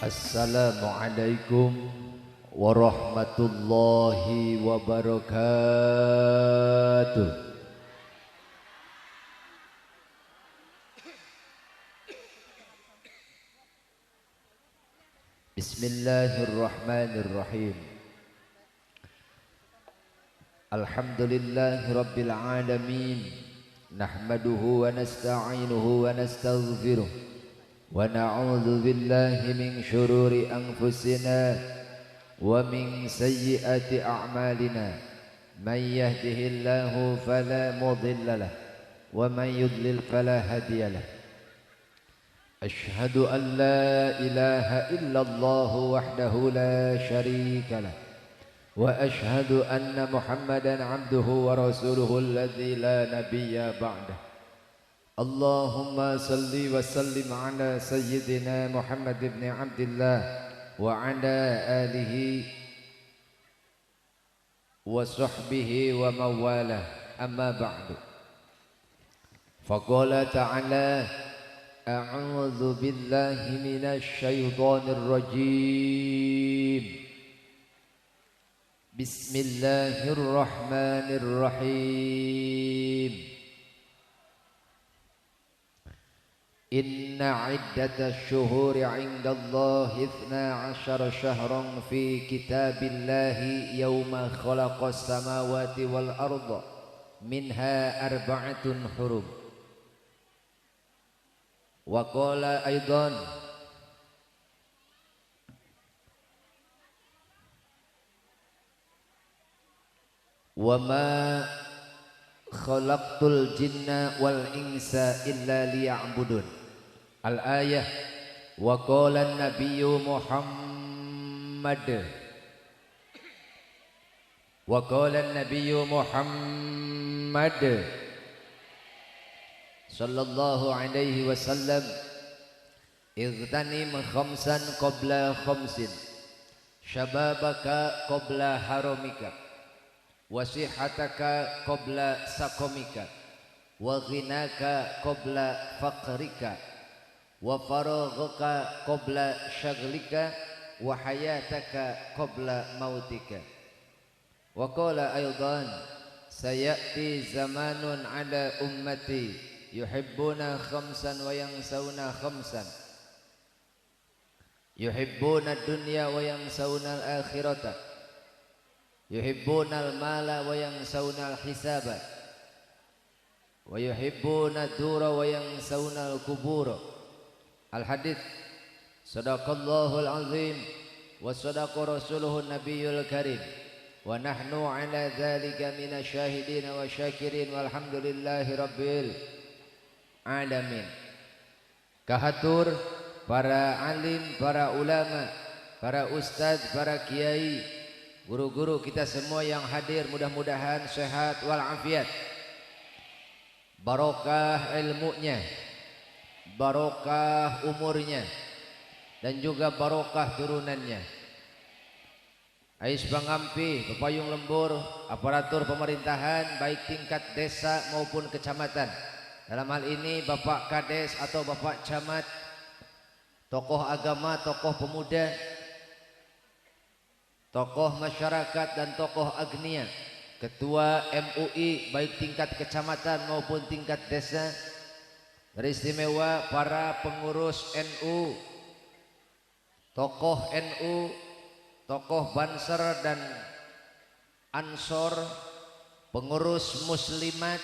Assalamualaikum warahmatullahi wabarakatuh. Bismillahirrahmanirrahim. Alhamdulillahi rabbil alamin. Nahmaduhu wa nasta'inuhu wa nastaghfiruh. ونعوذ بالله من شرور أنفسنا ومن سيئات أعمالنا من يهده الله فلا مضل له ومن يضلل فلا هادي له أشهد أن لا إله إلا الله وحده لا شريك له وأشهد أن محمدا عبده ورسوله الذي لا نبي بعده اللهم صل وسلم على سيدنا محمد بن عبد الله وعلى آله وصحبه ومن والاه أما بعد فقال تعالى أعوذ بالله من الشيطان الرجيم بسم الله الرحمن الرحيم إن عدة الشهور عند الله 12 شهرا في كتاب الله يوم خلق السماوات والأرض منها 4 حرم وقال أيضا وما خلقت الجن والإنس إلا ليعبدون Al-ayah wa qala an-nabiyyu Muhammad sallallahu alaihi wasallam igtanim khamsan qabla khamsin syababaka qabla haramika wa sihataka qabla sakomika wa ghinaka qabla faqrika wa faraghaka qabla syaghlika wa hayataka qabla mautika wa qala aydan sayati zamanun ala ummati yuhibbuna khamsan wa yansawna khamsan yuhibbuna ad-dunya wa yansawna al-akhirata yuhibbuna al-mala wa yansawna al-hisaba wa yuhibbuna ad-dura wa yansawna al-qubura Al-hadits sadaqallahul azim wa sadaqa rasuluhun nabiyul karim wa nahnu ala dhalika minasyahidin wa syakirin walhamdulillahi rabbil alamin. Kahatur para alim, para ulama, para ustadz, para kiai, guru-guru kita semua yang hadir, mudah-mudahan sehat walafiat, barokah ilmunya, barokah umurnya, dan juga barokah turunannya. Ais pangampi, pepayung lembur, aparatur pemerintahan baik tingkat desa maupun kecamatan. Dalam hal ini Bapak Kades atau Bapak Camat, tokoh agama, tokoh pemuda, tokoh masyarakat dan tokoh agnia, ketua MUI baik tingkat kecamatan maupun tingkat desa, beristimewa para pengurus NU, tokoh NU, tokoh Banser dan Ansor, pengurus muslimat,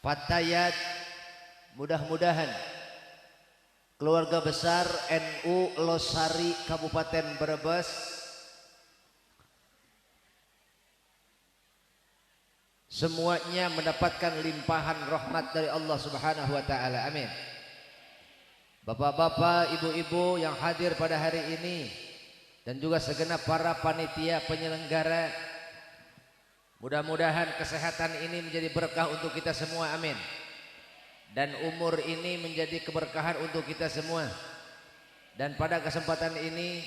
fatayat, mudah-mudahan keluarga besar NU Losari Kabupaten Brebes semuanya mendapatkan limpahan rahmat dari Allah Subhanahu wa taala. Amin. Bapak-bapak, ibu-ibu yang hadir pada hari ini dan juga segenap para panitia penyelenggara, mudah-mudahan kesehatan ini menjadi berkah untuk kita semua. Amin. Dan umur ini menjadi keberkahan untuk kita semua. Dan pada kesempatan ini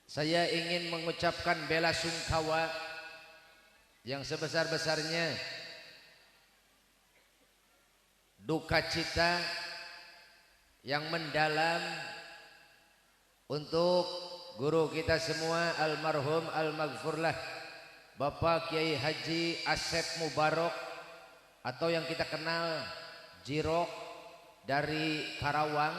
saya ingin mengucapkan bela sungkawa yang sebesar-besarnya, duka cita yang mendalam untuk guru kita semua almarhum al-maghfurlah Bapak Kiai Haji Asep Mubarok atau yang kita kenal Jirok dari Karawang.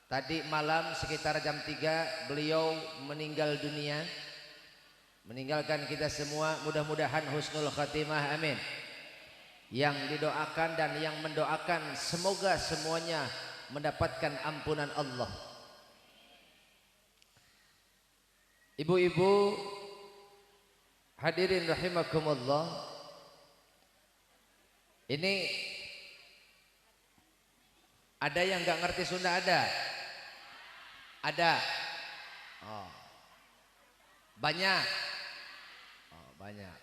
Tadi malam sekitar jam 3 beliau meninggal dunia, meninggalkan kita semua. Mudah-mudahan husnul khatimah, amin. Yang didoakan dan yang mendoakan semoga semuanya mendapatkan ampunan Allah. Ibu-ibu hadirin rahimakumullah, ini ada yang nggak ngerti Sunda? Ada. Oh. Banyak. Oh, banyak.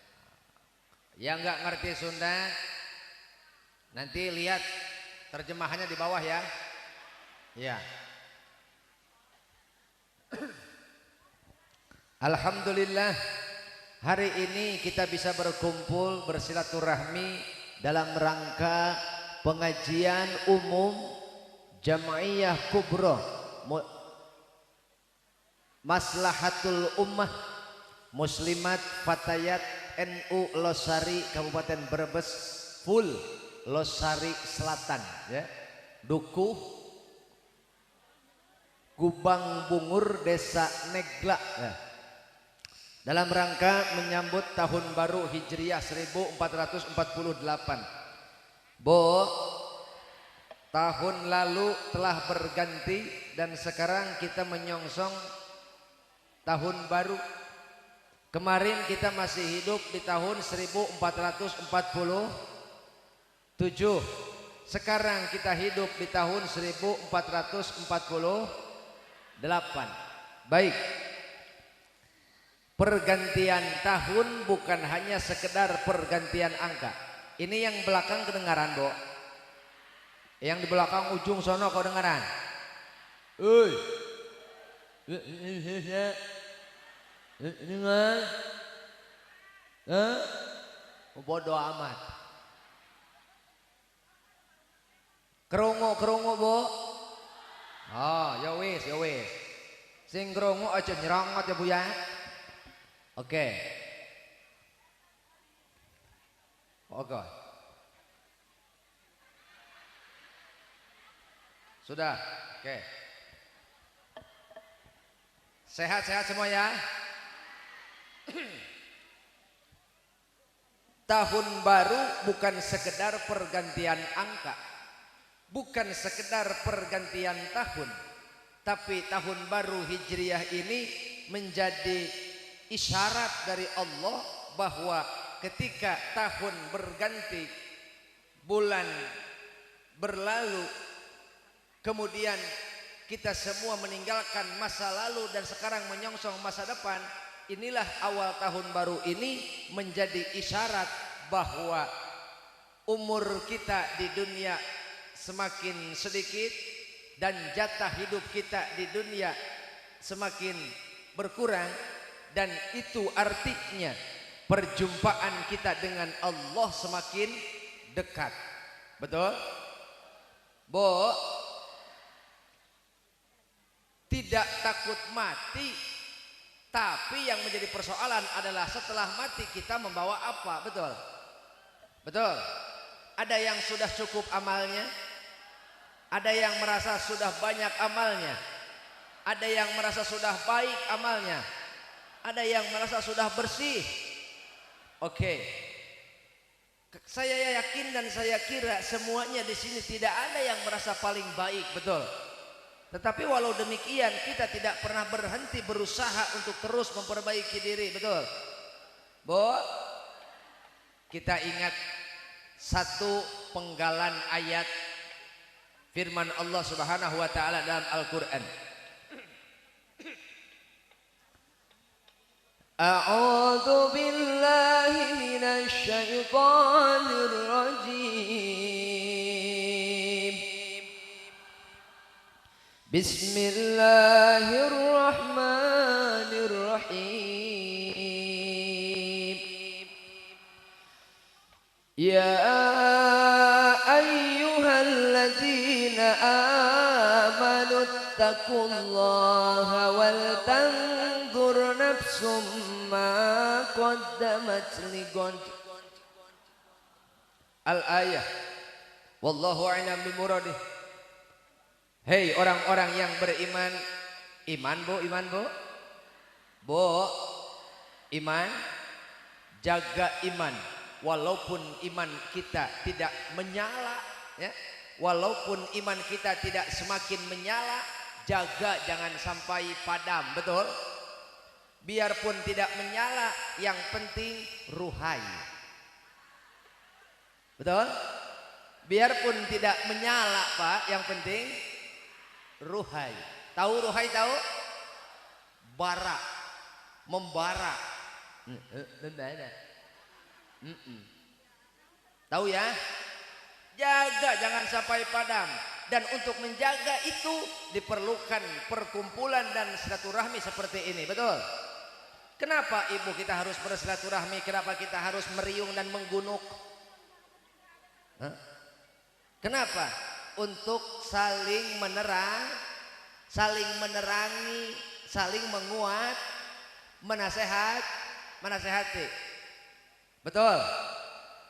Yang nggak ngerti Sunda nanti lihat terjemahannya di bawah ya. Ya. Alhamdulillah hari ini kita bisa berkumpul bersilaturahmi dalam rangka pengajian umum Jam'iyah Kubra Maslahatul Ummah Muslimat Fatayat NU Losari Kabupaten Brebes Full Losari Selatan ya. Dukuh Gubang Bungur Desa Negla ya. Dalam rangka menyambut tahun baru Hijriah 1448. Bo, tahun lalu telah berganti dan sekarang kita menyongsong tahun baru. Kemarin kita masih hidup di tahun 1447. Sekarang kita hidup di tahun 1448. Baik. Pergantian tahun bukan hanya sekedar pergantian angka. Ini yang belakang kedengaran, Bo. Yang di belakang ujung sono kau dengaran. Uy. Dengar. Bodoh amat. Kerungu, Bo. Oh, ya wis. Sing kerungu aja nyerongot ya, Bu ya. Oke. Sudah. Oke. Sehat-sehat semua ya. Tahun baru bukan sekedar pergantian angka, bukan sekedar pergantian tahun, tapi tahun baru Hijriah ini menjadi isyarat dari Allah bahwa ketika tahun berganti, bulan berlalu, kemudian kita semua meninggalkan masa lalu dan sekarang menyongsong masa depan. Inilah awal tahun baru ini menjadi isyarat bahwa umur kita di dunia semakin sedikit dan jatah hidup kita di dunia semakin berkurang, dan itu artinya perjumpaan kita dengan Allah semakin dekat. Betul? Bo, tidak takut mati. Tapi yang menjadi persoalan adalah setelah mati kita membawa apa? Betul? Betul? Ada yang sudah cukup amalnya, ada yang merasa sudah banyak amalnya, ada yang merasa sudah baik amalnya, ada yang merasa sudah bersih. Oke. Saya yakin dan saya kira semuanya di sini tidak ada yang merasa paling baik, betul? Tetapi walau demikian kita tidak pernah berhenti berusaha untuk terus memperbaiki diri, betul? Bo, kita ingat satu penggalan ayat firman Allah Subhanahu wa taala dalam Al-Qur'an. A'udzu billahi minasy syaithanir rajim. Bismillahirrahmanirrahim. Ya ayyuhalladzina wattaqullaha wal tanzur nafsum ma qaddamat lighad. Al-ayah. Wallahu a'lam bimuradih. Hei orang-orang yang beriman, iman bu, iman bu, bu, iman, jaga iman. Walaupun iman kita tidak menyala, ya, walaupun iman kita tidak semakin menyala, jaga jangan sampai padam, betul? Biarpun tidak menyala, yang penting ruhai, betul? Biarpun tidak menyala pak, yang penting ruhai. Tahu ruhai tahu? Bara, membara. Tahu ya? Jaga jangan sampai padam. Dan untuk menjaga itu diperlukan perkumpulan dan silaturahmi seperti ini, betul? Kenapa ibu kita harus bersilaturahmi? Kenapa kita harus meriung dan menggunuk? Kenapa? Untuk saling menerang, saling menerangi, saling menguat, menasehati. Betul?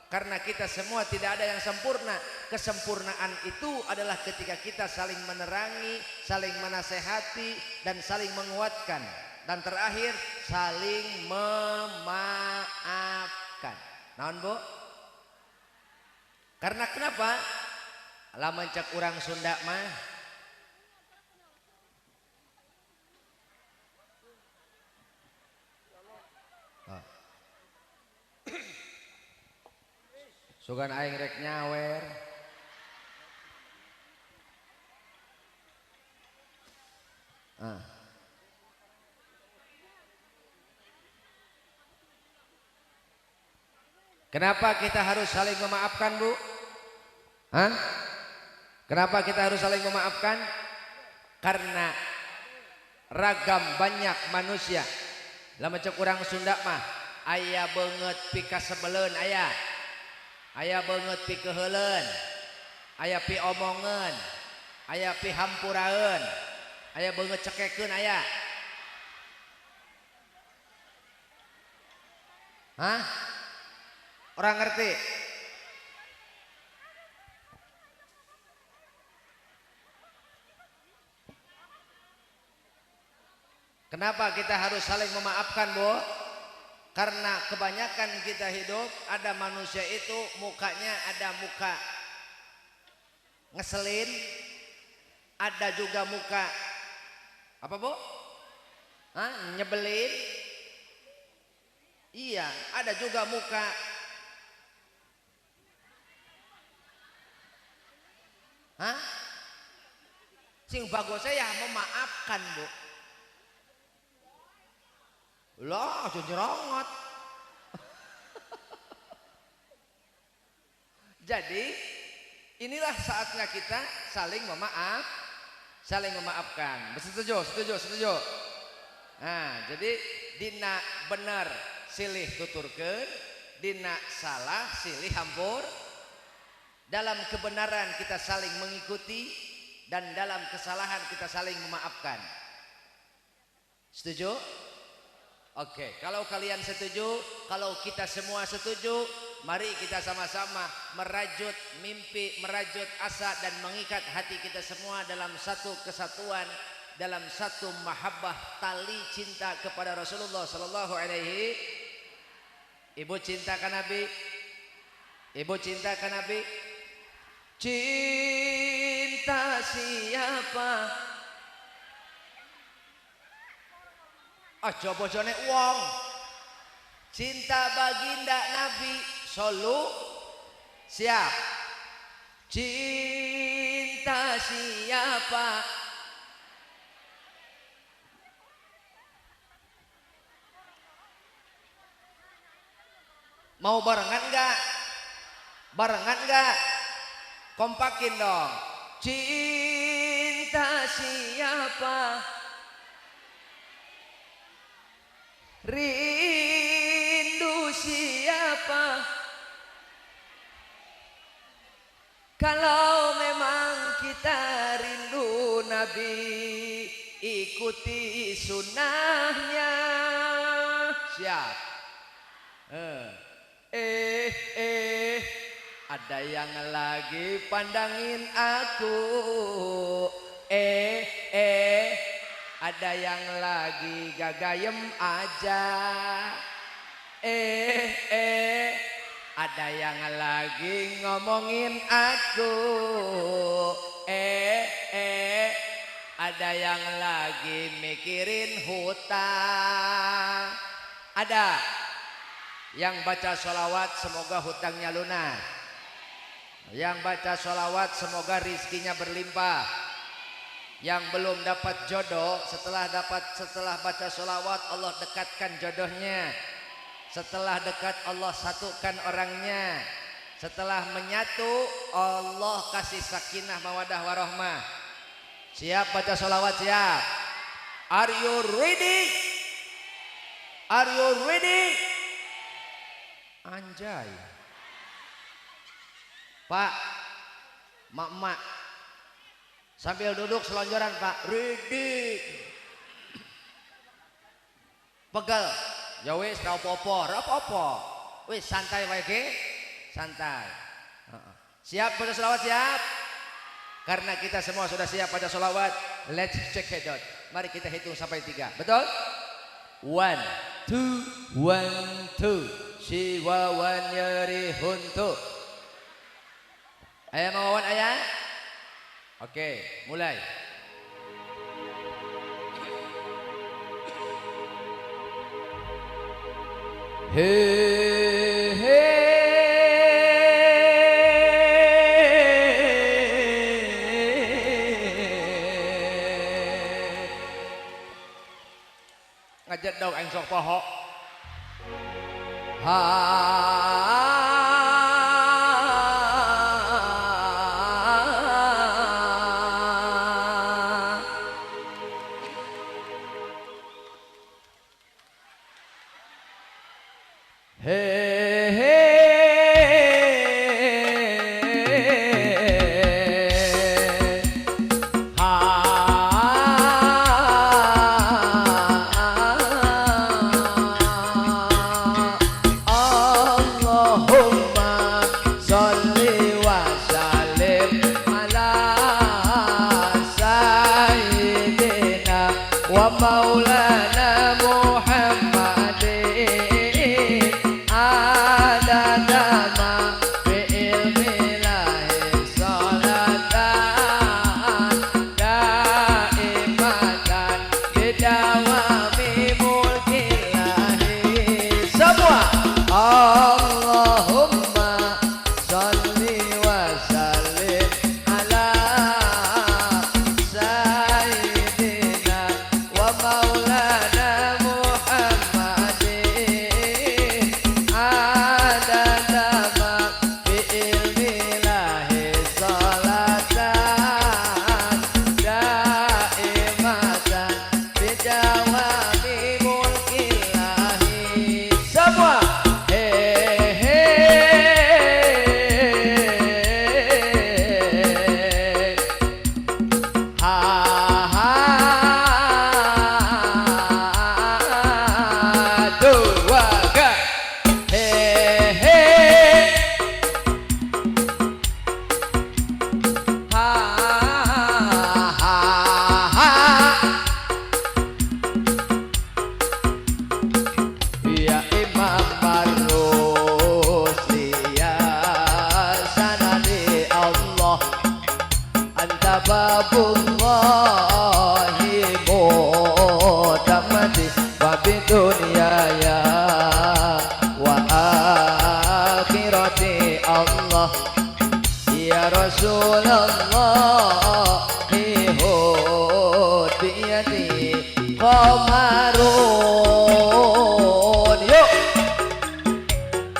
Karena kita semua tidak ada yang sempurna. Kesempurnaan itu adalah ketika kita saling menerangi, saling menasehati, dan saling menguatkan. Dan terakhir, saling memaafkan. Naon bu? Karena kenapa? Lamun cek urang Sunda mah sugan aing rek nyawer. Kenapa kita harus saling memaafkan bu? Kenapa kita harus saling memaafkan? Karena ragam banyak manusia. Lamun cek urang Sunda mah aya beungeut pika sebeleun aya. Aya beungeut pi keheuleun. Aya pi omongeun. Aya pi hampuraeun. Aya beungeut cekekeun aya. Orang ngerti? Kenapa kita harus saling memaafkan bu? Karena kebanyakan kita hidup, ada manusia itu mukanya ada muka ngeselin, ada juga muka apa bu? Nyebelin. Iya, ada juga muka sing bagusnya ya memaafkan bu. Lah, jerongot. Jadi inilah saatnya kita saling memaafkan. Setuju? Nah, jadi dina bener silih tuturkeun, dina salah silih hampur. Dalam kebenaran kita saling mengikuti, dan dalam kesalahan kita saling memaafkan. Setuju? Oke, kalau kalian setuju, kalau kita semua setuju, mari kita sama-sama merajut mimpi, merajut asa, dan mengikat hati kita semua dalam satu kesatuan, dalam satu mahabbah, tali cinta kepada Rasulullah Sallallahu Alaihi. Ibu cintakan Nabi? Ibu cintakan Nabi? Cinta siapa? Coba wong. Cinta baginda Nabi siap. Cinta siapa? Mau barengan enggak? Barengan enggak? Kompakin dong. Cinta siapa? Rindu siapa? Kalau memang kita rindu Nabi, ikuti sunnahnya. Siap. Ada yang lagi pandangin aku. Ada yang lagi gagayem aja. Ada yang lagi ngomongin aku. Ada yang lagi mikirin hutang. Ada yang baca sholawat semoga hutangnya lunas. Yang baca sholawat semoga rizkinya berlimpah. Yang belum dapat jodoh setelah baca sholawat Allah dekatkan jodohnya. Setelah dekat Allah satukan orangnya. Setelah menyatu Allah kasih sakinah mawadah warahmah. Siap baca sholawat, siap? Are you ready? Are you ready? Anjay. Pak, mak-mak, sambil duduk selonjoran Pak. Ready. Pegel. Ya wis ra apa-apa. Wis santai wae ge. Santai. Siap baca sholawat, siap? Karena kita semua sudah siap pada sholawat, let's check it out. Mari kita hitung sampai 3. Betul? 1, 2, 1, 2. Siwawan nyeri huntu. Ayah mawawan ayah? Oke, mulai. Ngajak dong aing sok poho.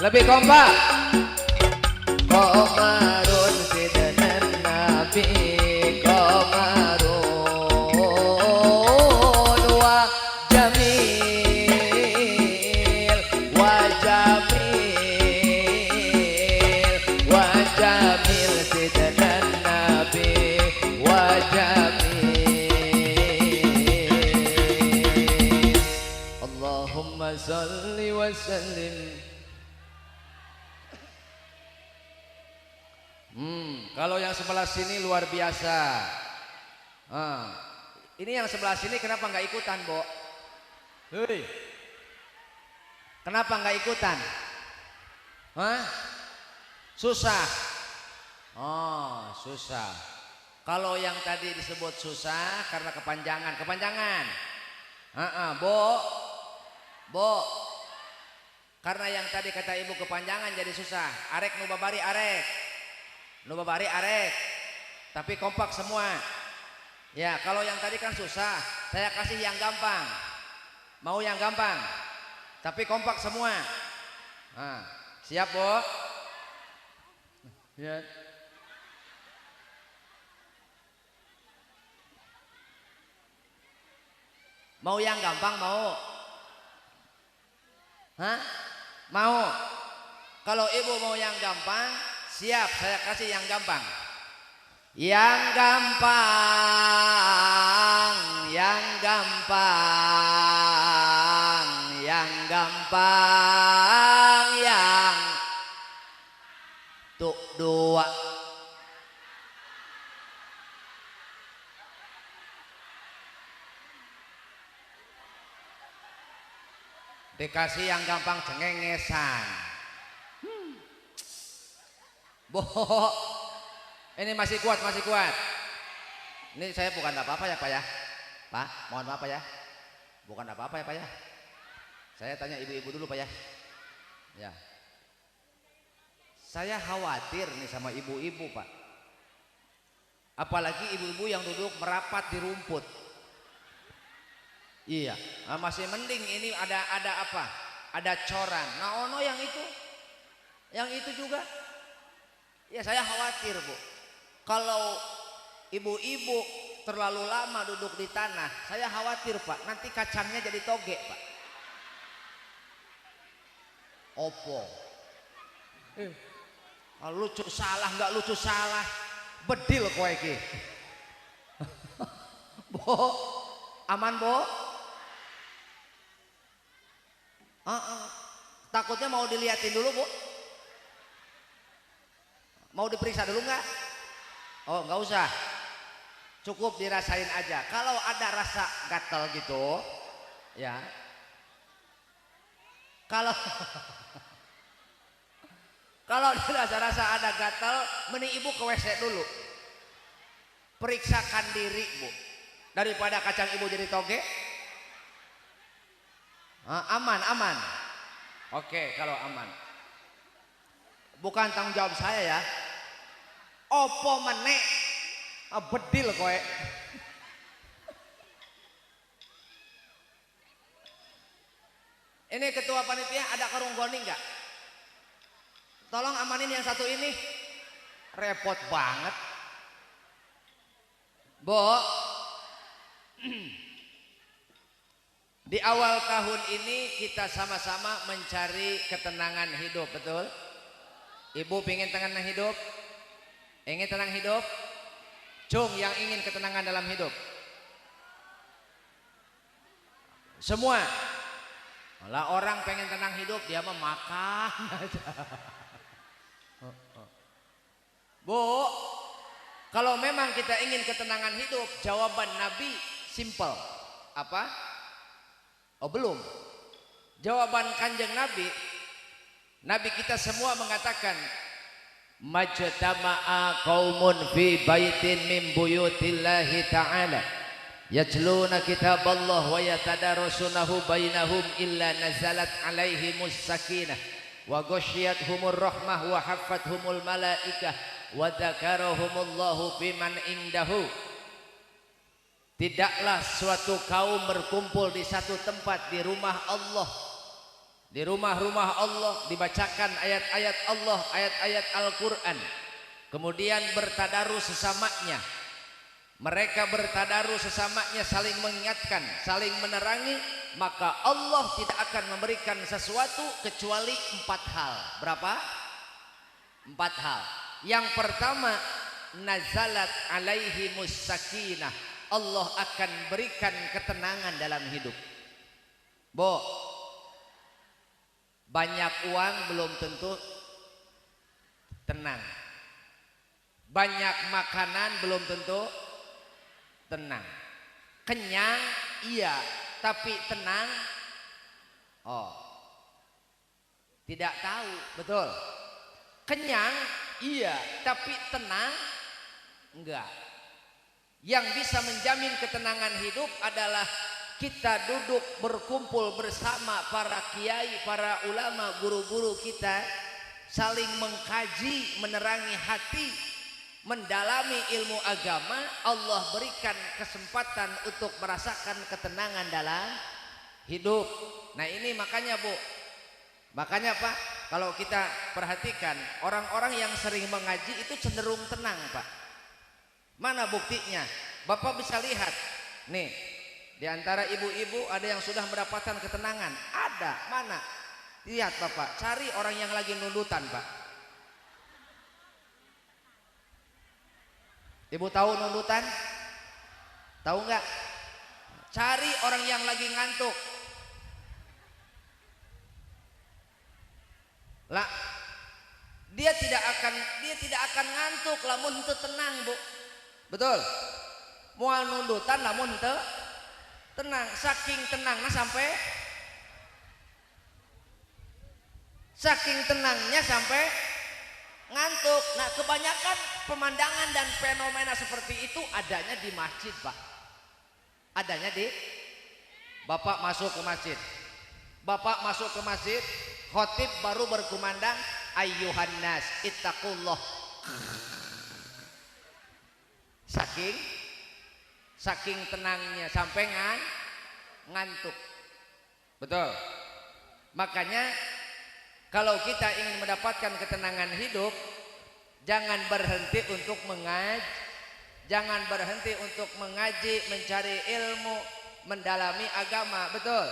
Lebih kompak. Komarun sidnan Nabi, komarun wa jamil, wa jamil, wa jamil sidnan Nabi, wa jamil. Kalau yang sebelah sini luar biasa. Ini yang sebelah sini kenapa nggak ikutan, Bo? Hei, kenapa nggak ikutan? Susah. Oh, susah. Kalau yang tadi disebut susah karena kepanjangan. Bo. Karena yang tadi kata ibu kepanjangan jadi susah. Arek nubabari arek. Tapi kompak semua. Ya, kalau yang tadi kan susah, saya kasih yang gampang. Mau yang gampang, tapi kompak semua. Siap, Bo? Ya. Mau yang gampang, mau? Mau? Kalau ibu mau yang gampang, siap, saya kasih yang gampang. Yang gampang, yang tuh dua. Dikasih yang gampang cengengesan. Boh. Ini masih kuat. Ini saya bukan apa-apa ya Pak ya. Pak, mohon maaf Pak ya. Bukan apa-apa ya Pak ya. Saya tanya ibu-ibu dulu Pak ya. Ya. Saya khawatir nih sama ibu-ibu Pak. Apalagi ibu-ibu yang duduk merapat di rumput. Iya, masih mending ini ada apa? Ada coran. Nah, ono yang itu juga. Ya saya khawatir Bu. Kalau ibu-ibu terlalu lama duduk di tanah, saya khawatir Pak. Nanti kacangnya jadi toge Pak. Opo? Lucu salah nggak lucu salah. Bedil kowe iki. Bo, aman Bo? Takutnya mau diliatin dulu Bu. Mau diperiksa dulu nggak? Oh nggak usah, cukup dirasain aja. Kalau ada rasa gatel gitu, ya. Kalau dirasa-rasa ada gatel, mending ibu ke WC dulu. Periksakan diri Bu, daripada kacang ibu jadi toge. Aman. Oke, kalau aman. Bukan tanggung jawab saya ya. Opo menek bedil kowe. Ini ketua panitia ada karung goni enggak? Tolong amanin yang satu ini. Repot banget. Bo. Di awal tahun ini kita sama-sama mencari ketenangan hidup, betul? Ibu pengen tenang hidup? Ingin tenang hidup? Cung yang ingin ketenangan dalam hidup. Semua. Lah orang pengen tenang hidup, dia mah makan aja. Bu, kalau memang kita ingin ketenangan hidup, jawaban Nabi simple. Apa? Oh belum. Jawaban Kanjeng Nabi kita semua mengatakan, majtama'a qaumun fi baitin min buyutillahi ta'ala yatluna kitaballah wa yatadarasunahu bainahum illa nazalat alaihimus sakinah wa ghasyiyatuhumur rahmah wa haffathumul malaikah wa dzakarahumullahu fiman indahu. Tidaklah suatu kaum berkumpul di satu tempat di rumah Allah, di rumah-rumah Allah, dibacakan ayat-ayat Allah, ayat-ayat Al-Quran, kemudian bertadarus sesamanya. Mereka bertadarus sesamanya, saling mengingatkan, saling menerangi, maka Allah tidak akan memberikan sesuatu kecuali 4 hal. Berapa? 4 hal. Yang pertama, nazalat alaihimus sakinah. Allah akan berikan ketenangan dalam hidup. Bo, banyak uang belum tentu tenang. Banyak makanan belum tentu tenang. Kenyang iya, tapi tenang oh tidak tahu. Betul. Kenyang iya, tapi tenang enggak. Yang bisa menjamin ketenangan hidup adalah kita duduk berkumpul bersama para kiai, para ulama, guru-guru kita, saling mengkaji, menerangi hati, mendalami ilmu agama. Allah berikan kesempatan untuk merasakan ketenangan dalam hidup. Nah ini makanya Bu, makanya Pak, kalau kita perhatikan orang-orang yang sering mengaji itu cenderung tenang Pak. Mana buktinya? Bapak bisa lihat nih, di antara ibu-ibu ada yang sudah mendapatkan ketenangan. Ada, mana? Lihat Bapak, cari orang yang lagi nundutan Pak. Ibu tahu nundutan? Tahu nggak? Cari orang yang lagi ngantuk. Lah, dia tidak akan ngantuk lamun teu tenang Bu. Betul. Moal nundutan lamun teu tenang, saking tenangnya saking tenangnya sampai ngantuk. Nah kebanyakan pemandangan dan fenomena seperti itu adanya di masjid Pak. Adanya di Bapak masuk ke masjid, khotib baru berkumandang ayyuhan nas ittaqullah. Saking tenangnya sampai ngantuk. Betul. Makanya kalau kita ingin mendapatkan ketenangan hidup, jangan berhenti untuk mengaji, mencari ilmu, mendalami agama. Betul.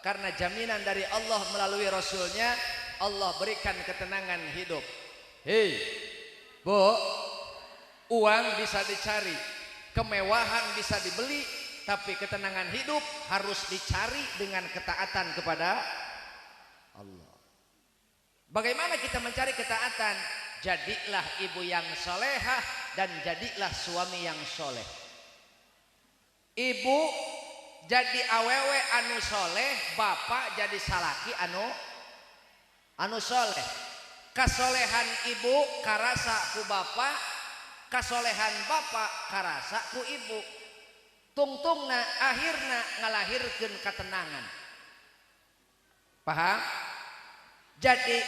Karena jaminan dari Allah melalui Rasulnya, Allah berikan ketenangan hidup. Hei Bu, uang bisa dicari, kemewahan bisa dibeli, tapi ketenangan hidup harus dicari dengan ketaatan kepada Allah. Bagaimana kita mencari ketaatan? Jadilah ibu yang solehah dan jadilah suami yang soleh. Ibu jadi awewe anu soleh, bapak jadi salaki anu soleh. Kasolehan ibu karasa ku bapak, kasolehan bapak karasa ku ibu. Tungtungna akhirna ngalahirkeun ketenangan. Paham? Jadi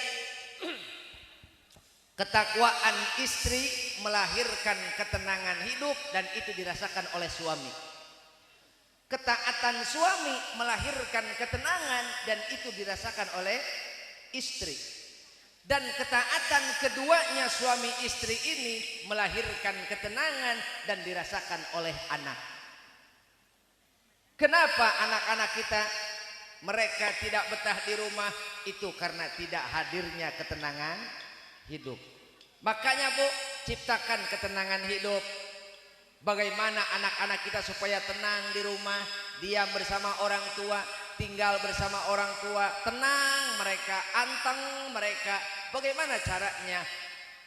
ketakwaan istri melahirkan ketenangan hidup dan itu dirasakan oleh suami. Ketaatan suami melahirkan ketenangan dan itu dirasakan oleh istri. Dan ketaatan keduanya suami istri ini melahirkan ketenangan dan dirasakan oleh anak. Kenapa anak-anak kita mereka tidak betah di rumah? Itu karena tidak hadirnya ketenangan hidup. Makanya Bu, ciptakan ketenangan hidup. Bagaimana anak-anak kita supaya tenang di rumah, diam bersama orang tua, tinggal bersama orang tua, tenang mereka, anteng mereka. Bagaimana caranya?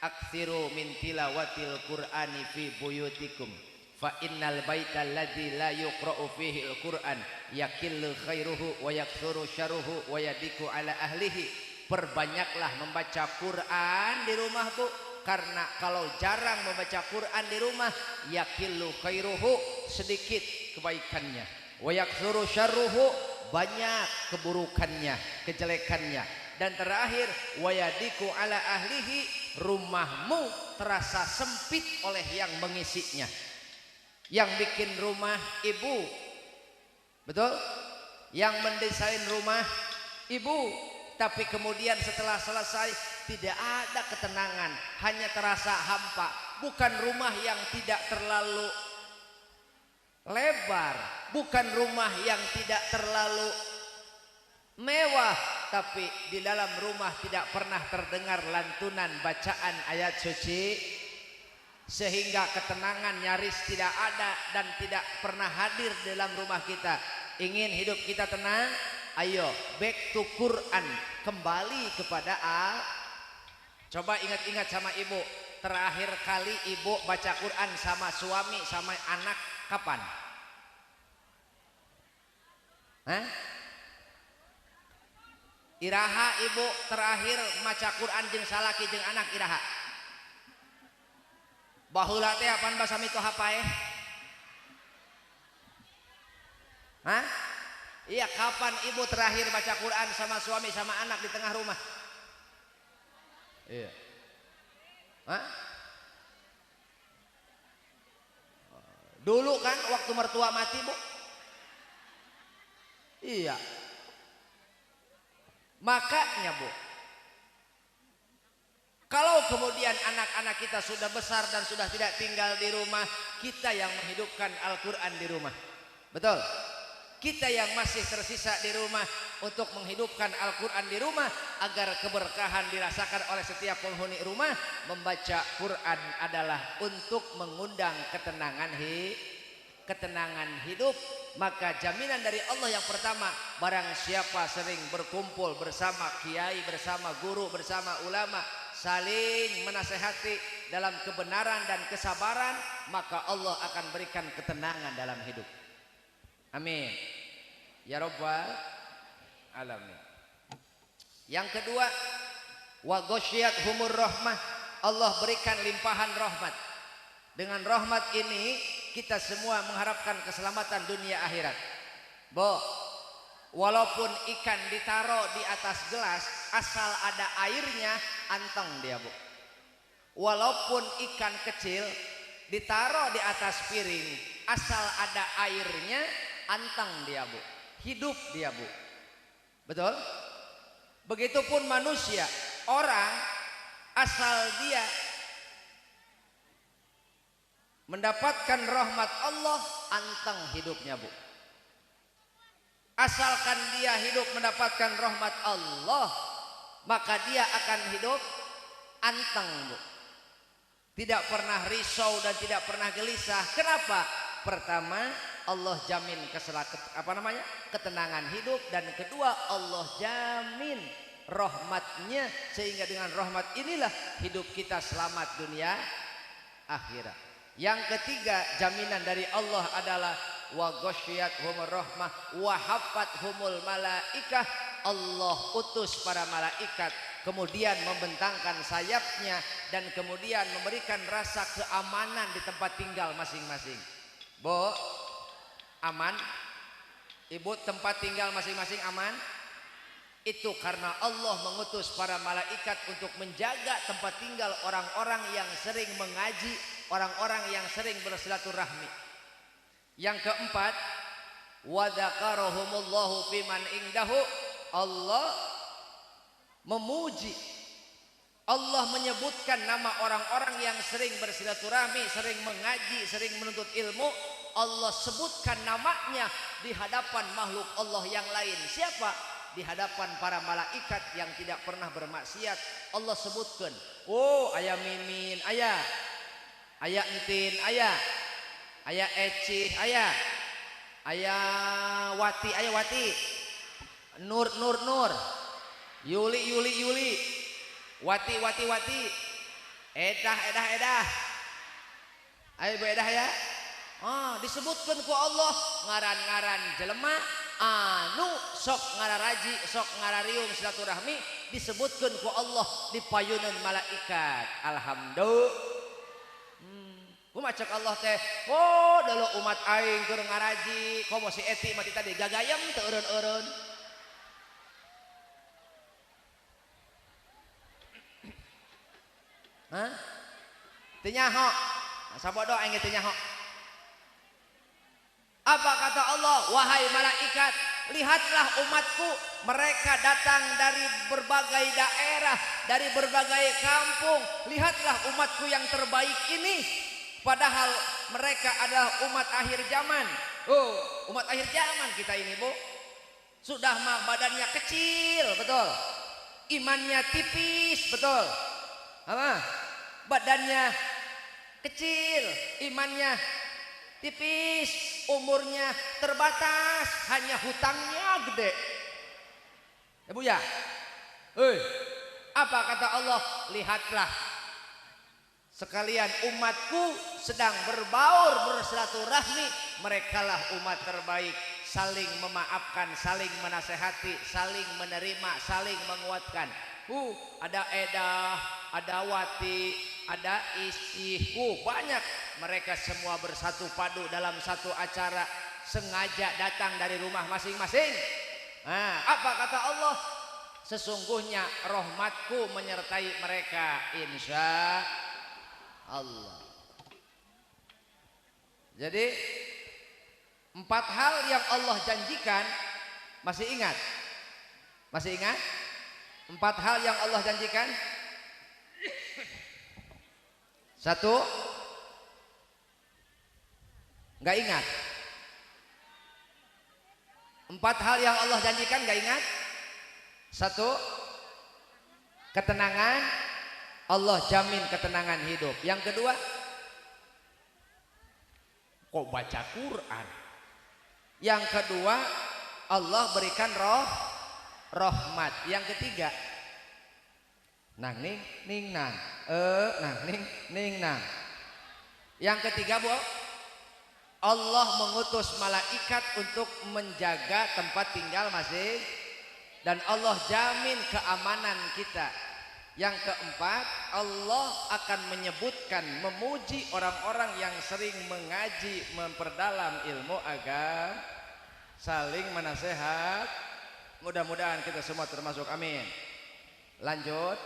Aktsiru min tilawatil Qur'ani fi buyutikum. Fa innal baita alladzi la yuqra'u fihi al-Qur'an yakillu khairuhu wa yaktsuru syarruhu wa yadiku ala ahlihi. Perbanyaklah membaca Quran di rumah Bu, karena kalau jarang membaca Quran di rumah, yakillu khairuhu, sedikit kebaikannya, wa yaktsuru syarruhu, banyak keburukannya, kejelekannya, dan terakhir wa yadiku ala ahlihi, rumahmu terasa sempit oleh yang mengisinya. Yang bikin rumah ibu, betul? Yang mendesain rumah ibu, tapi kemudian setelah selesai tidak ada ketenangan, hanya terasa hampa. Bukan rumah yang tidak terlalu lebar, bukan rumah yang tidak terlalu mewah, tapi di dalam rumah tidak pernah terdengar lantunan bacaan ayat suci, sehingga ketenangan nyaris tidak ada dan tidak pernah hadir dalam rumah kita. Ingin hidup kita tenang? Ayo back to Quran, kembali kepada Coba ingat-ingat sama ibu, terakhir kali ibu baca Quran sama suami sama anak kapan? Hah? Iraha ibu terakhir maca Quran jeung salaki jeung anak iraha. Baheula teh apaan basa mito hapae? Hah? Iya, kapan ibu terakhir baca Quran sama suami sama anak di tengah rumah? Iya. Hah? Dulu kan waktu mertua mati, Bu? Iya. Makanya, Bu, kalau kemudian anak-anak kita sudah besar dan sudah tidak tinggal di rumah, kita yang menghidupkan Al-Quran di rumah. Betul? Kita yang masih tersisa di rumah untuk menghidupkan Al-Quran di rumah agar keberkahan dirasakan oleh setiap penghuni rumah. Membaca Quran adalah untuk mengundang ketenangan hidup. Maka jaminan dari Allah yang pertama, barang siapa sering berkumpul bersama kiai, bersama guru, bersama ulama, saling menasehati dalam kebenaran dan kesabaran, maka Allah akan berikan ketenangan dalam hidup. Amin ya rabbal alamin. Yang kedua, wa ghasyiyathumur rahmah, Allah berikan limpahan rahmat. Dengan rahmat ini kita semua mengharapkan keselamatan dunia akhirat. Bo, walaupun ikan ditaruh di atas gelas, asal ada airnya anteng dia, Bu. Walaupun ikan kecil ditaruh di atas piring, asal ada airnya anteng dia, Bu. Hidup dia, Bu. Betul? Begitupun manusia, orang asal dia mendapatkan rahmat Allah, anteng hidupnya, Bu. Asalkan dia hidup mendapatkan rahmat Allah, maka dia akan hidup anteng, Bu. Tidak pernah risau dan tidak pernah gelisah. Kenapa? Pertama, Allah jamin ketenangan hidup, dan kedua, Allah jamin rahmatnya, sehingga dengan rahmat inilah hidup kita selamat dunia akhirat. Yang ketiga, jaminan dari Allah adalah wa ghasyiyathumur rahmah wa haffathumul malaikah, Allah utus para malaikat kemudian membentangkan sayapnya dan kemudian memberikan rasa keamanan di tempat tinggal masing-masing. Bo, aman? Ibu, tempat tinggal masing-masing aman? Itu karena Allah mengutus para malaikat untuk menjaga tempat tinggal orang-orang yang sering mengaji, orang-orang yang sering bersilaturahmi. Yang keempat, wa dzakarahumullahu fiman indahu, Allah memuji, Allah menyebutkan nama orang-orang yang sering bersilaturahmi, sering mengaji, sering menuntut ilmu. Allah sebutkan namanya di hadapan makhluk Allah yang lain. Siapa? Di hadapan para malaikat yang tidak pernah bermaksiat. Allah sebutkan, oh ayah mimin, ayah entin, ayah eci, ayah wati, nur, yuli, wati, edah, ayo bedah ya. Disebutkan ku Allah ngaran-ngaran jelema anu sok ngararaji, sok ngarariung silaturahmi, disebutkan ku Allah di payunan malaikat. Alhamdulillah. Kumacak Allah teh, oh dulu umat aing keur ngaraji, komo si eti mati tadi gagayam teu eureun-eureun. Hah? Teu nyaho. Sabodo aing teu nyaho. Apa kata Allah? Wahai malaikat, lihatlah umatku, mereka datang dari berbagai daerah, dari berbagai kampung. Lihatlah umatku yang terbaik ini, padahal mereka adalah umat akhir zaman. Oh, umat akhir zaman kita ini, Bu. Sudah mah badannya kecil, betul. Imannya tipis, betul. Apa? Badannya kecil, imannya tipis, umurnya terbatas, hanya hutangnya gede. Ya Bu ya? Apa kata Allah? lihatlah sekalian umatku sedang berbaur bersilaturahmi, merekalah umat terbaik, saling memaafkan, saling menasehati, saling menerima, saling menguatkan. Ada Edah, ada Wati, ada Isih, banyak, mereka semua bersatu padu dalam satu acara, sengaja datang dari rumah masing-masing. Nah, apa kata Allah? Sesungguhnya rahmatku menyertai mereka, insya Allah. Jadi 4 hal yang Allah janjikan, masih ingat? Masih ingat? 4 hal yang Allah janjikan. 1, nggak ingat. 4 hal yang Allah janjikan nggak ingat. 1, ketenangan, Allah jamin ketenangan hidup. Yang kedua, kok baca Quran. Yang kedua, Allah berikan rahmat. Yang ketiga, nang ning ning nang, nang ning ning nang. Yang ketiga, Bu, Allah mengutus malaikat untuk menjaga tempat tinggal masing, dan Allah jamin keamanan kita. Yang keempat, Allah akan menyebutkan, memuji orang-orang yang sering mengaji, memperdalam ilmu agama, saling menasehat. Mudah-mudahan kita semua termasuk, amin. Lanjut.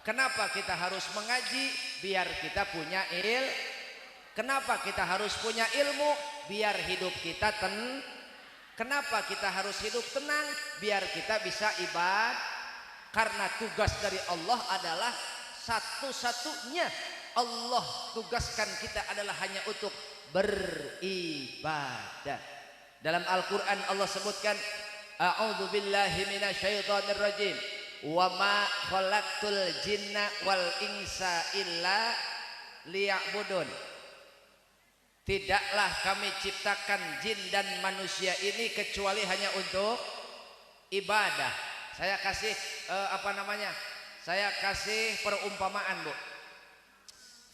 Kenapa kita harus mengaji? Biar kita punya Kenapa kita harus punya ilmu? Biar hidup kita Kenapa kita harus hidup tenang? Biar kita bisa ibadah. Karena tugas dari Allah adalah satu-satunya. Allah tugaskan kita adalah hanya untuk beribadah. Dalam Al-Quran Allah sebutkan, a'udzu billahi minasyaitonir rajim, wa ma khalaqtul jinna wal insa illa liya'budun. Tidaklah kami ciptakan jin dan manusia ini kecuali hanya untuk ibadah. Saya kasih Saya kasih perumpamaan, Bu.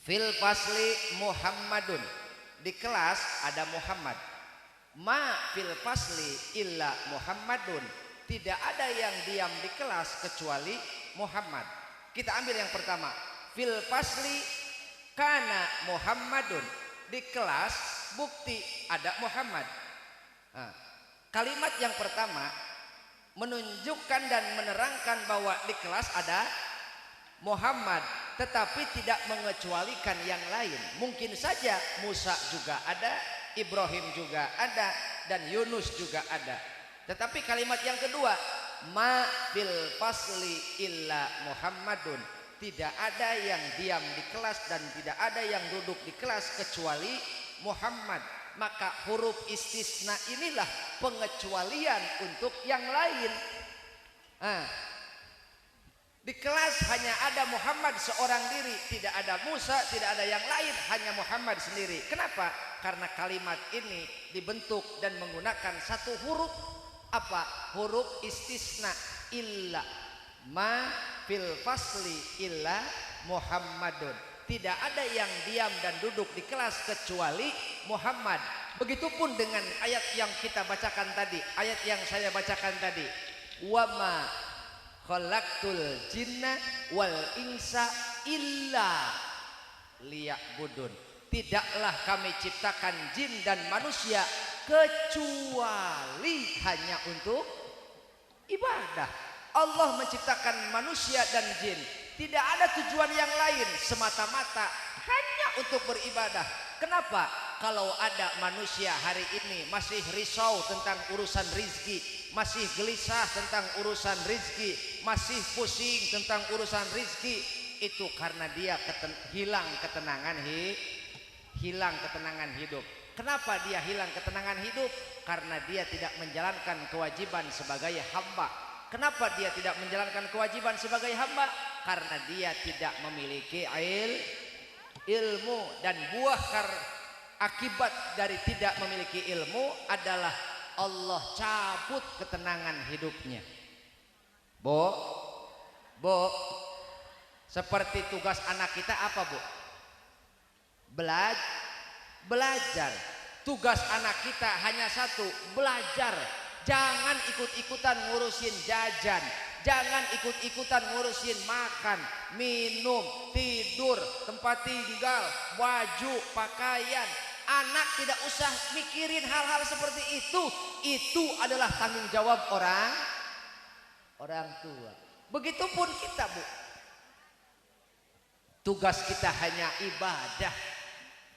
Fil fasli Muhammadun. Di kelas ada Muhammad. Ma fil fasli illa Muhammadun. Tidak ada yang diam di kelas kecuali Muhammad. Kita ambil yang pertama. Fil fasli kana Muhammadun. Di kelas bukti ada Muhammad. Nah, kalimat yang pertama menunjukkan dan menerangkan bahwa di kelas ada Muhammad, tetapi tidak mengecualikan yang lain. Mungkin saja Musa juga ada, Ibrahim juga ada, dan Yunus juga ada. Tetapi kalimat yang kedua, ma fil fasli illa Muhammadun. Tidak ada yang diam di kelas dan tidak ada yang duduk di kelas kecuali Muhammad. Maka huruf istisna inilah pengecualian untuk yang lain. Di kelas hanya ada Muhammad seorang diri, tidak ada Musa, tidak ada yang lain, hanya Muhammad sendiri. Kenapa? Karena kalimat ini dibentuk dan menggunakan satu huruf. Apa? Huruf istisna. Illa ma fil fasli illa Muhammadun. Tidak ada yang diam dan duduk di kelas kecuali Muhammad. Begitupun dengan ayat yang kita bacakan tadi, ayat yang saya bacakan tadi. Wa ma khalaqtul jinna wal insa illa liya'budun. Tidaklah kami ciptakan jin dan manusia kecuali hanya untuk ibadah. Allah menciptakan manusia dan jin, tidak ada tujuan yang lain, semata-mata hanya untuk beribadah. Kenapa? Kalau ada manusia hari ini masih risau tentang urusan rizki, masih gelisah tentang urusan rizki, masih pusing tentang urusan rizki, itu karena dia hilang ketenangan hidup. Kenapa dia hilang ketenangan hidup? Karena dia tidak menjalankan kewajiban sebagai hamba. Kenapa dia tidak menjalankan kewajiban sebagai hamba? Karena dia tidak memiliki ilmu, dan buah akibat dari tidak memiliki ilmu adalah Allah cabut ketenangan hidupnya. Bu, seperti tugas anak kita apa Bu? Belajar. Tugas anak kita hanya satu, belajar. Jangan ikut-ikutan ngurusin jajan, jangan ikut-ikutan ngurusin makan, minum, tidur, tempat tinggal, baju, pakaian. Anak tidak usah mikirin hal-hal seperti itu. Itu adalah tanggung jawab orang tua. Begitupun kita Bu. Tugas kita hanya ibadah.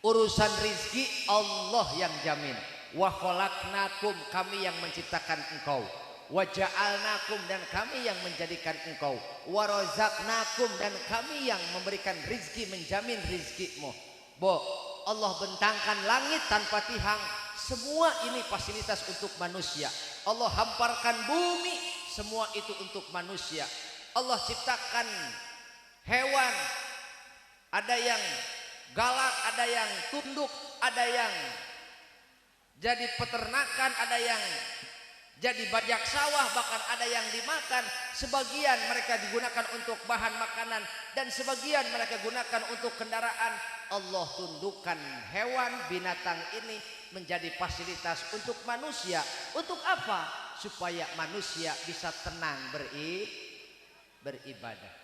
Urusan rizki Allah yang jamin. Wa khalaqnakum, kami yang menciptakan engkau. Wa ja'alnakum, dan kami yang menjadikan engkau. Wa razaqnakum, dan kami yang memberikan rizki, menjamin rizkimu. Bu, Allah bentangkan langit tanpa tihang. Semua ini fasilitas untuk manusia. Allah hamparkan bumi, semua itu untuk manusia. Allah ciptakan hewan, ada yang galak, ada yang tunduk, ada yang jadi peternakan, ada yang jadi bajak sawah, bahkan ada yang dimakan. Sebagian mereka digunakan untuk bahan makanan dan sebagian mereka gunakan untuk kendaraan. Allah tundukkan hewan binatang ini menjadi fasilitas untuk manusia. Untuk apa? Supaya manusia bisa tenang beribadah.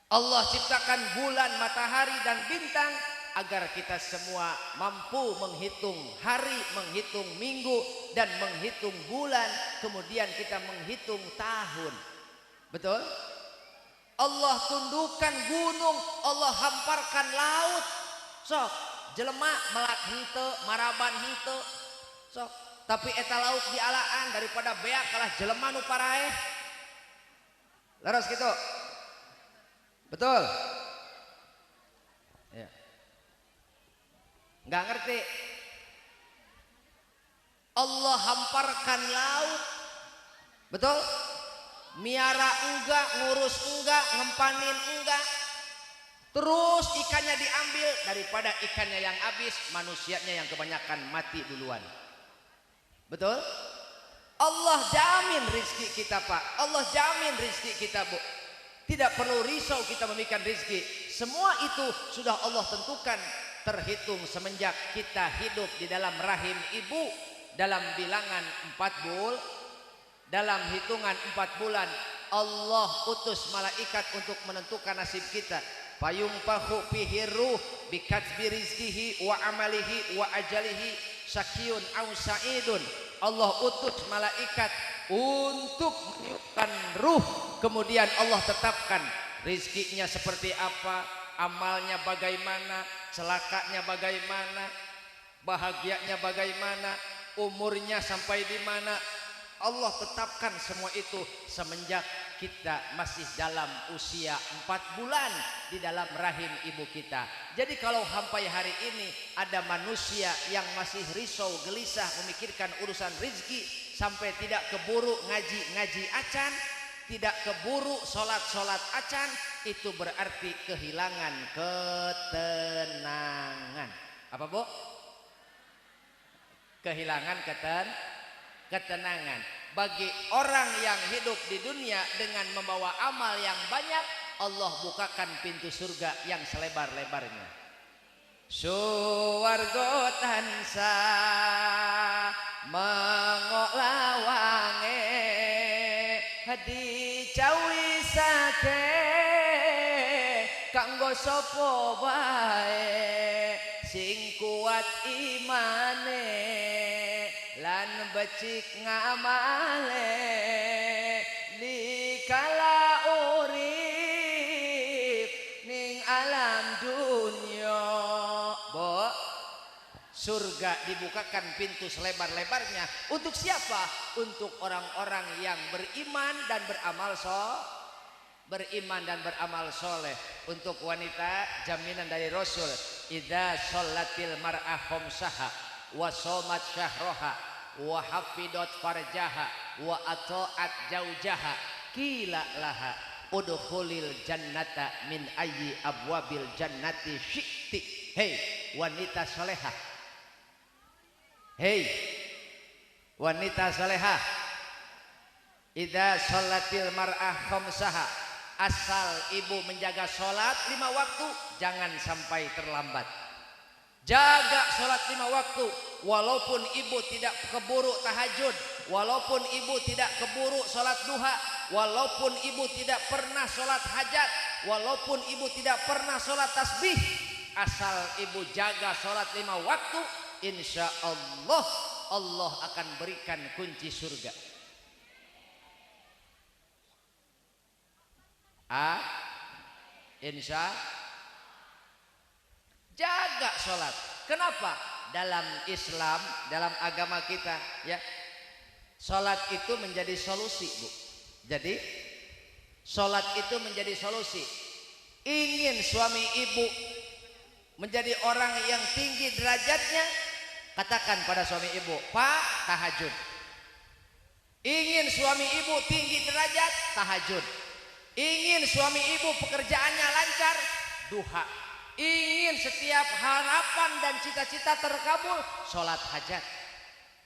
Allah ciptakan bulan, matahari dan bintang agar kita semua mampu menghitung hari, menghitung minggu dan menghitung bulan, kemudian kita menghitung tahun. Betul? Allah tundukkan gunung, Allah hamparkan laut. Sok jelema melak henteu, maraban henteu. Sok, tapi eta laut dialaan daripada beak kalah jelema nu paraeh. Leres gitu. Betul? Ya. Nggak ngerti. Allah hamparkan laut. Betul? Miara enggak, ngurus enggak, ngempanin enggak. Terus ikannya diambil, daripada ikannya yang habis, manusianya yang kebanyakan mati duluan. Betul? Allah jamin rizki kita Pak. Allah jamin rizki kita Bu. Tidak perlu risau kita memikirkan rizki. Semua itu sudah Allah tentukan, terhitung semenjak kita hidup di dalam rahim ibu. Dalam bilangan 4 dalam hitungan 4 bulan Allah utus malaikat untuk menentukan nasib kita. Fayumpahu fihi ruh bikatsbi rizkihi wa amalihi wa ajalihi syaqiyun aw sa'idun. Allah utus malaikat untuk meniupkan ruh, kemudian Allah tetapkan rizkinya seperti apa, amalnya bagaimana, celakanya bagaimana, bahagianya bagaimana, umurnya sampai di mana. Allah tetapkan semua itu semenjak kita masih dalam usia 4 bulan di dalam rahim ibu kita. Jadi kalau sampai hari ini ada manusia yang masih risau, gelisah memikirkan urusan rezeki, sampai tidak keburu ngaji acan, tidak keburu sholat acan, itu berarti kehilangan ketenangan. Apa Bu? Kehilangan ketenangan. Bagi orang yang hidup di dunia dengan membawa amal yang banyak, Allah bukakan pintu surga yang selebar-lebarnya. Suwargo tansah mengolawange dicawisake kanggo sapa wae sing kuat imane lan becik ngamale dikala urip ning alam dunya. Bo, surga dibukakan pintu selebar-lebarnya untuk siapa? Untuk orang-orang yang beriman dan beramal soleh. Untuk wanita jaminan dari Rasul, idza sholatil mar'ah khamsaha wa shomat syahroha wa hafidot farjaha wa ato'at jaujaha kila laha udkhulil jannata min ayyi abwabil jannati syi'ti. Hei wanita solehah, hei wanita solehah, idza sholatil mar'ah khamsaha, asal ibu menjaga sholat 5 waktu jangan sampai terlambat. Jaga sholat 5 waktu, walaupun ibu tidak keburu tahajud, walaupun ibu tidak keburu sholat duha, walaupun ibu tidak pernah sholat hajat, walaupun ibu tidak pernah sholat tasbih, asal ibu jaga sholat 5 waktu, insya Allah Allah akan berikan kunci surga. Insya jaga sholat. Kenapa? Dalam Islam, dalam agama kita, ya, sholat itu menjadi solusi, Bu. Jadi sholat itu menjadi solusi. Ingin suami ibu menjadi orang yang tinggi derajatnya, katakan pada suami ibu, Pak, tahajud. Ingin suami ibu tinggi derajat, tahajud. Ingin suami ibu pekerjaannya lancar, duha. Ingin setiap harapan dan cita-cita terkabul, sholat hajat.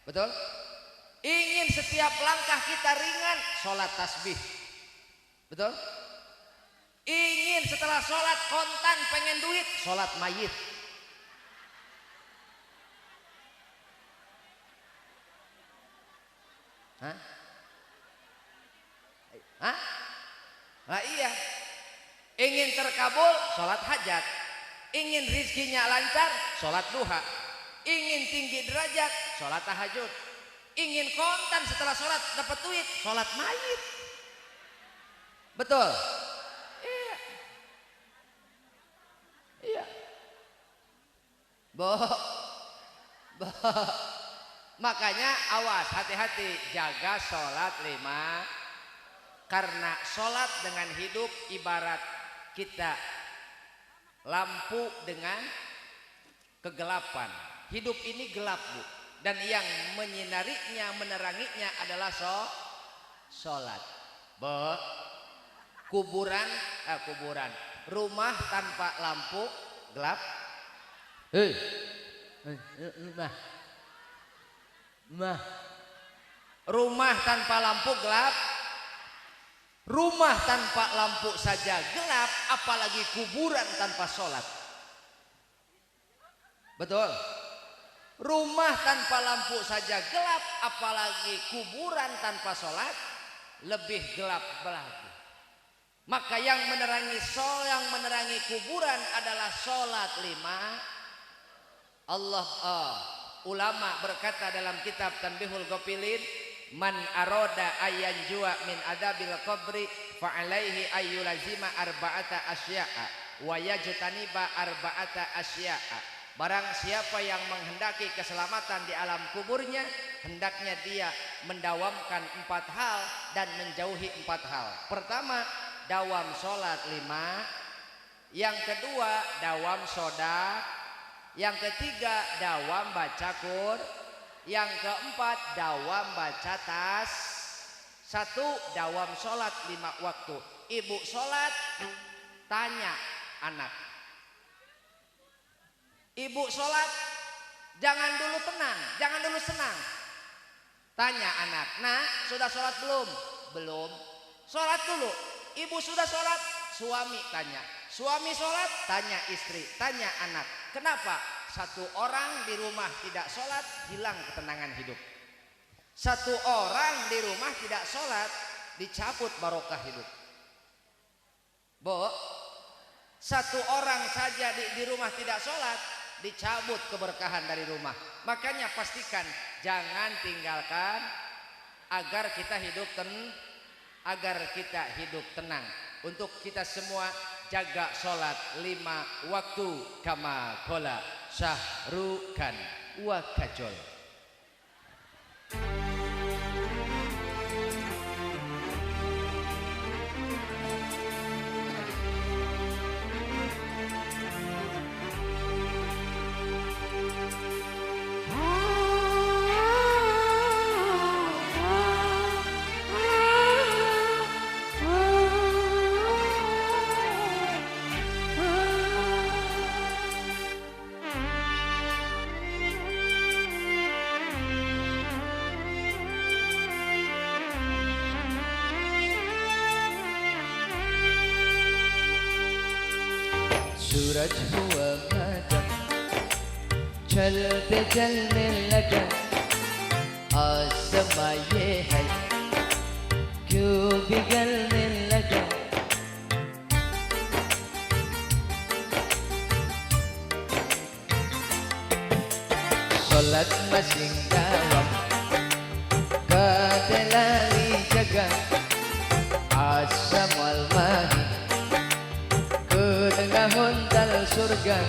Betul? Ingin setiap langkah kita ringan, sholat tasbih. Betul? Ingin setelah sholat kontan pengen duit, sholat mayit. Hah? Hah? Nah iya. Ingin terkabul, sholat hajat. Ingin rizkinya lancar, sholat duha. Ingin tinggi derajat, sholat tahajud. Ingin kontan setelah sholat dapat duit, sholat mayit. Betul? Iya. Iya. Makanya awas, hati-hati, jaga sholat 5. Karena sholat dengan hidup ibarat kita lampu dengan kegelapan. Hidup ini gelap, Bu, dan yang menyinarinya, meneranginya adalah sholat. Kuburan, rumah tanpa lampu gelap. Rumah tanpa lampu gelap. Rumah tanpa lampu saja gelap, apalagi kuburan tanpa sholat. Betul? Rumah tanpa lampu saja gelap, apalagi kuburan tanpa sholat, lebih gelap lagi. Maka yang menerangi kuburan adalah sholat 5. Ulama berkata dalam kitab Tanbihul Ghafilin, man aroda ayyan jua min adabil qabri fa alaihi ayyulazima arba'ata asya'a wa yajtaniba arba'ata asya'a. Barang siapa yang menghendaki keselamatan di alam kuburnya, hendaknya dia mendawamkan 4 hal dan menjauhi 4 hal. Pertama, dawam sholat 5. Yang kedua, dawam sodak. Yang ketiga, dawam baca Qur'an. Yang keempat, dawam baca tas. 1, dawam sholat 5 waktu. Ibu sholat, tanya anak. Ibu sholat, jangan dulu tenang, jangan dulu senang. Tanya anak, nah sudah sholat belum? Belum. Sholat dulu. Ibu sudah sholat, suami tanya. Suami sholat, tanya istri, tanya anak. Kenapa? 1 orang di rumah tidak sholat, hilang ketenangan hidup. 1 orang di rumah tidak sholat, dicabut barokah hidup. 1 orang saja di rumah tidak sholat, dicabut keberkahan dari rumah. Makanya pastikan jangan tinggalkan agar kita hidup tenang. Untuk kita semua jaga sholat 5 waktu kama qala syahrukan wa kajol. सूरज हुआ मातम चलते चलने लगा आसमां ये है क्यों बिगड़ने लगा Sholat masing gawang Kadelali jaga Asam wal mahi Kedengahun dal surga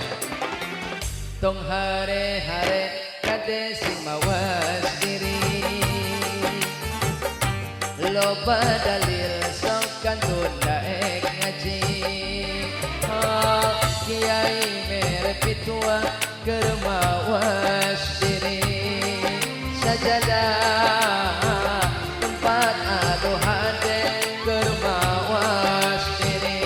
Tong hare-hare Kade sing mawas diri Loba dalil sokan tunda ek ngaji Kiai mere pitua Kermawas diri sajadah tempat aduh hade kermawas diri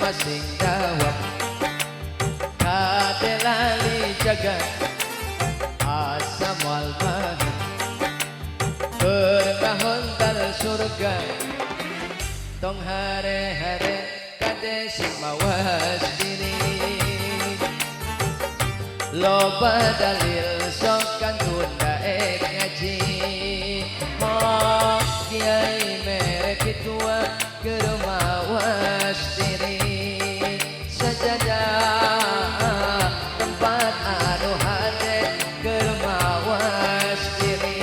masing dawang kadelali jaga asam wal mahi berkahon dal surga tong hare-hare kade sing mawas diri loba dalil sokan tunda ek ngaji kiai mere pitua kermawas diri sajadah tempat anu hade kermawas diri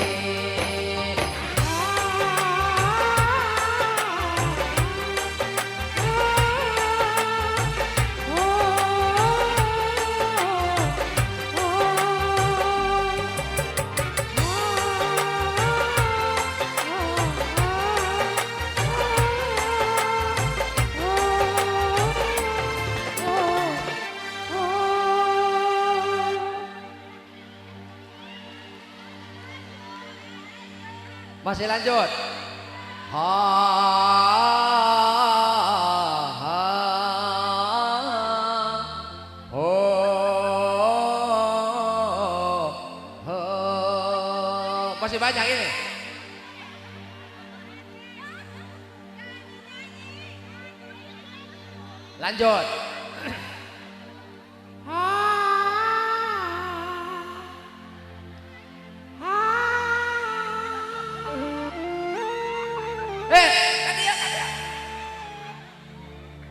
masih lanjut masih banyak ini lanjut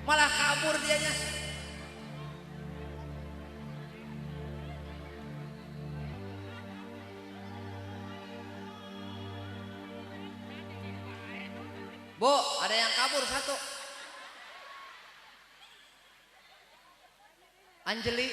malah kabur dianya. Bu, ada yang kabur satu. Anjeli.